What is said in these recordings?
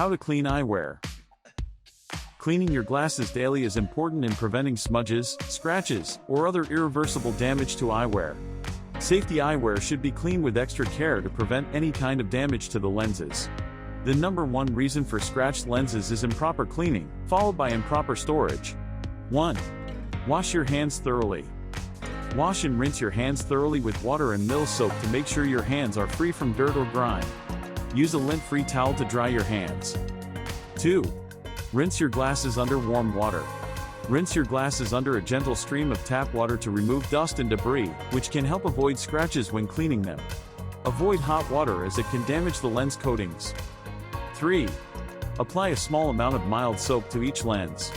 How to clean eyewear. Cleaning your glasses daily is important in preventing smudges, scratches, or other irreversible damage to eyewear. Safety eyewear should be cleaned with extra care to prevent any kind of damage to the lenses. The number one reason for scratched lenses is improper cleaning, followed by improper storage. 1. Wash your hands thoroughly. Wash and rinse your hands thoroughly with water and Mill soap to make sure your hands are free from dirt or grime. Use a lint-free towel to dry your hands. 2. Rinse your glasses under warm water. Rinse your glasses under a gentle stream of tap water to remove dust and debris, which can help avoid scratches when cleaning them. Avoid hot water as it can damage the lens coatings. 3. Apply a small amount of mild soap to each lens.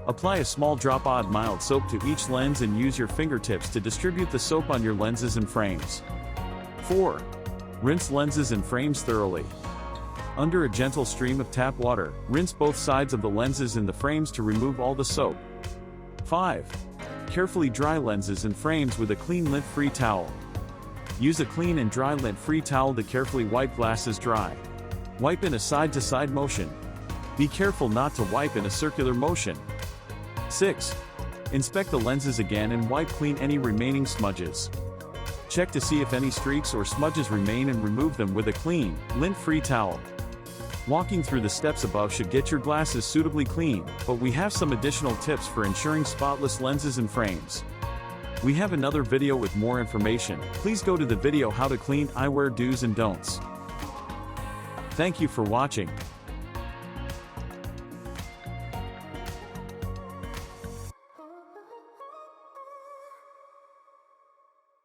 Apply a small drop of mild soap to each lens and use your fingertips to distribute the soap on your lenses and frames. 4. Rinse lenses and frames thoroughly. Under a gentle stream of tap water, rinse both sides of the lenses and the frames to remove all the soap. 5. Carefully dry lenses and frames with a clean lint-free towel. Use a clean and dry lint-free towel to carefully wipe glasses dry. Wipe in a side-to-side motion. Be careful not to wipe in a circular motion. 6. Inspect the lenses again and wipe clean any remaining smudges. Check to see if any streaks or smudges remain and remove them with a clean, lint-free towel. Walking through the steps above should get your glasses suitably clean, but we have some additional tips for ensuring spotless lenses and frames. We have another video with more information. Please go to the video how to clean eyewear do's and don'ts. Thank you for watching.